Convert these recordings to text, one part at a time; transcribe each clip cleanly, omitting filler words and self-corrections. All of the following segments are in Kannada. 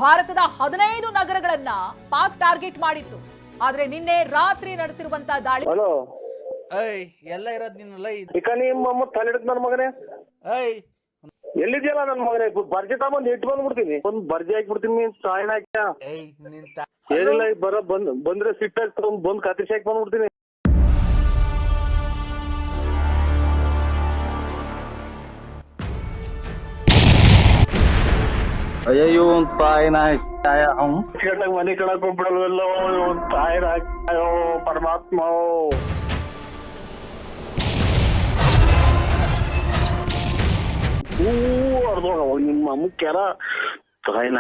ಭಾರತದ 15 ನಗರಗಳನ್ನ ಪಾಕ್ ಟಾರ್ಗೆಟ್ ಮಾಡಿತ್ತು. ಆದ್ರೆ ನಿನ್ನೆ ರಾತ್ರಿ ನಡೆಸಿರುವಂತಹ ದಾಳಿ ಹಲೋ ಏಯ್ ಎಲ್ಲ ಇರೋದ್ ನಿನ್ನಲ್ಲ ಇಕ ನಿಮ್ಮ ತಲೆಡಕ್ ನನ್ನ ಮಗನೇ ಏಯ್ ಎಲ್ಲಿದ್ಯಲ್ಲ ನನ್ನ ಮಗನೇ ಬರ್ಜಿ ತಗೊಂಡ್ ಇಟ್ಟು ಬಂದ್ಬಿಡ್ತೀನಿ ಒಂದ್ ಬರ್ಜಿ ಹಾಕ್ಬಿಡ್ತೀನಿ ನೀನ್ ಸಾಯಣ ಹಾಕ್ಯ ಏಯ್ ನಿನ್ ಏನಿಲ್ಲ ಬಂದ್ರೆ ಸಿಟ್ಟಾಗಿ ತಗೊಂಡ್ ಬಂದ್ ಕತ್ತಿಸಿ ಹಾಕಿ ಬಂದ್ಬಿಡ್ತೀನಿ. ಅಯ್ಯೋ ಒಂದ್ ತಾಯಿನ ಮನೆ ಕಳಕ್ ಹೋಗ್ಬಿಡಲ್ವಲ್ಲ ಒಂದ್ ತಾಯಿನ ಅಯ್ಯೋ ಪರಮಾತ್ಮ ಅರ್ಧೋಗ ನಿಮ್ಮ ಮುಖ್ಯರ ತಾಯಿನ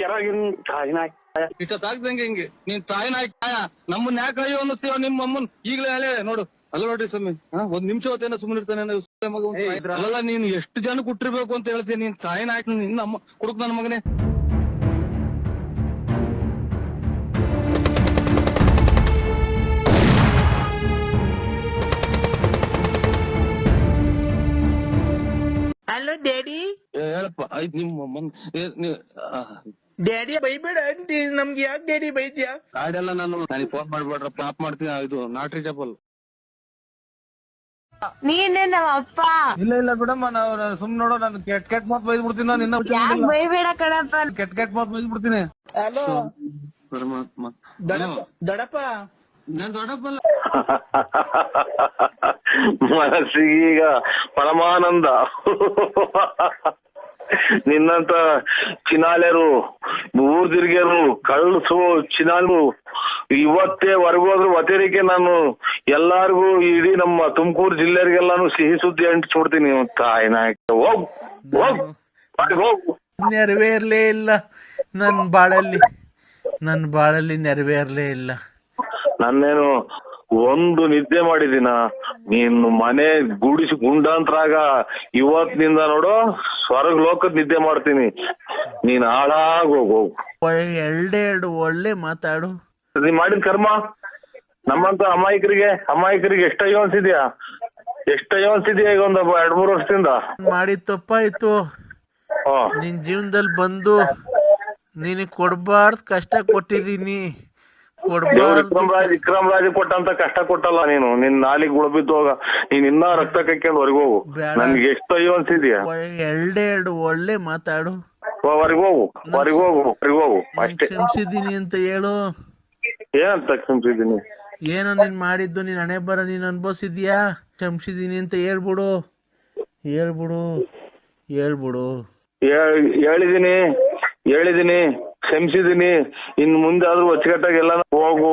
ಕೆರಾಗಿನ್ ತಾಯಿನ ಇಷ್ಟ ಸಾಕ್ದಂಗೆ ಹಿಂಗೆ ನೀನ್ ತಾಯಿನ ನಮ್ಮನ್ನ ಯಾಕೆ ಅಯ್ಯೋ ಅನ್ನಿಸ್ತೀವ ನಿಮ್ಮ ಅಮ್ಮನ್ ಈಗಲೇ ಅಲ್ಲೇ ನೋಡು ಅಲ್ಲ ನೋಡ್ರಿ ಸ್ವಾಮಿ ಒಂದ್ ನಿಮಿಷ ಹೊತ್ತೇನ ಸುಮ್ಮನೆ ಇರ್ತಾನೆ ಮಗ ಅಲ್ಲ ನೀನ್ ಎಷ್ಟು ಜನ ಕೊಟ್ಟಿರ್ಬೇಕು ಅಂತ ಹೇಳ್ತೀನಿ ನೀನ್ ತಾಯಿನ ಹಾಕಿ ನಿನ್ನ ಅಮ್ಮ ಕುಡುಕ್ ನನ್ನ ಮಗನೇ. ಹಲೋ ಡ್ಯಾಡಿ ಹೇಳಪ್ಪ ಆಯ್ತು ನಿಮ್ಮ ಅಮ್ಮನ್ ಡ್ಯಾಡಿ ಬೈಬೇಡ ಅಂತಿ ನಮ್ಗೆ ಯಾಕೆ ಡ್ಯಾಡಿ ಬೈದ್ಯಾ? ಗಾಡಿಯೆಲ್ಲ ನನಗೆ ಫೋನ್ ಮಾಡ್ಬೇಡ್ರಪ್ಪ ಆಪ್ ಮಾಡ್ತೀನಿ ಇದು ನಾಟ್ರಿ ಚಪ್ಪಲ್. ನೀನೇ ನಮ್ಮ ಅಪ್ಪ. ಇಲ್ಲ ಇಲ್ಲ ಬಿಡಮ್ಮ ನಾವು ಸುಮ್ ನೋಡೋ ನಾನು ಕೆಟ್ಟ ಮಾತ್ ಬೈದ್ ಬಿಡ್ತೀನಿ ನಿನ್ನ ಯಾಕೆ ಬೈಬೇಡ ಕಣಪ್ಪ. ಕೆಟ್ಟ ಮಾತ್ ಬೈದ್ ಬಿಡ್ತೀನಿ. ಹಲೋ ಪರಮಾತ್ಮ ದೊಡಪ್ಪ ನಾನ್ ದೊಡ್ಡಪ್ಪಲ್ಲ. ಮನಸ್ಸಿಗೀಗ ಪರಮಾನಂದ. ನಿನ್ನಂತ ಚಿನಾಲೆರು ಊರ್ ತಿರ್ಗ್ಯರು ಕಳ್ಸು ಚಿನಾಲು ಇವತ್ತೇ ಹೊರಗೋದ್ರು ವತೇರಿಕೆ ನಾನು ಎಲ್ಲಾರ್ಗು ಇಡೀ ನಮ್ಮ ತುಮಕೂರು ಜಿಲ್ಲೆರಿಗೆಲ್ಲಾನು ಸಿಹಿ ಸುದ್ದಿ ಅಂಟಿಸ್ಬಿಡ್ತೀನಿ. ತಾಯಿನ ಹೋಗ್ ಹೋಗ್ ಹೋಗು. ನೆರವೇರ್ಲೇ ಇಲ್ಲ ನನ್ ಬಾಳಲ್ಲಿ ನೆರವೇರ್ಲೇ ಇಲ್ಲ. ನನ್ನೇನು ಒಂದು ನಿದ್ದೆ ಮಾಡಿದಿನ ನೀನು ಮನೆ ಗುಡಿಸಿ ಗುಂಡಾಂತರಾಗ ಇವತ್ತಿನಿಂದ ನೋಡು ಸ್ವರ್ಗ ಲೋಕದ ನಿದ್ದೆ ಮಾಡ್ತೀನಿ. ನೀನ್ ಹಾಳಾಗ್ ಹೋಗು. ಎರಡೆರಡು ಒಳ್ಳೆ ಮಾತಾಡು. ನೀನ್ ಮಾಡಿದ ಕರ್ಮ ನಮ್ಮಂತ ಅಮಾಯಕರಿಗೆ ಎಷ್ಟಯ್ಯೋ ಅನ್ಸಿದ್ಯಾ ಈಗ ಒಂದ್ 2-3 ವರ್ಷದಿಂದ ಮಾಡಿದ ತಪ್ಪಾಯ್ತು. ನಿನ್ ಜೀವನದಲ್ಲಿ ಬಂದು ನಿನಗ್ ಕೊಡ್ಬಾರ್ದು ಕಷ್ಟ ಕೊಟ್ಟಿದೀನಿ. ವಿಕ್ರಮ್ ರಾಜ್ ಕೊಟ್ಟಂತ ಕಷ್ಟ ಕೊಟ್ಟಲ್ಲ ನೀನು. ನಿನ್ ನಾಲಿಗೆ ಗುಳಬಿದ್ದು ಹೋಗ ನೀನ್ ಇನ್ನ ರಕ್ತ ಕೈಕೊಂಡು ಹೊರಗೋಗು. ನನ್ಗೆ ಎಷ್ಟು ಅಯ್ಯೋ ಅನ್ಸಿದ್ಯಾ? ಎರಡೆರಡು ಒಳ್ಳೆ ಮಾತಾಡು. ಹೊರಗೋಗು ಅಷ್ಟೇ. ಕ್ಷಮಿಸಿದೀನಿ ಅಂತ ಹೇಳು. ಏನಂತ ಕ್ಷಮಿಸಿದೀನಿ? ಏನೋ ನೀನ್ ಮಾಡಿದ್ದು ನೀನ್ ಹಣೆ ಬರ ನೀನ್ ಅನ್ಭವಿಸಿದ್ಯಾ. ಕ್ಷಮಿಸಿದೀನಿ ಅಂತ ಹೇಳ್ಬಿಡು. ಹೇಳಿದೀನಿ ಕ್ಷಮಿಸಿದೀನಿ. ಇನ್ ಮುಂದೆ ಆದ್ರೂ ಅಚ್ಚುಕಟ್ಟಾಗಿ ಎಲ್ಲ ಹೋಗು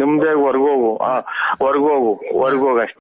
ನಿಮ್ದೇ ಹೊರಗೋಗು ಅಷ್ಟೇ.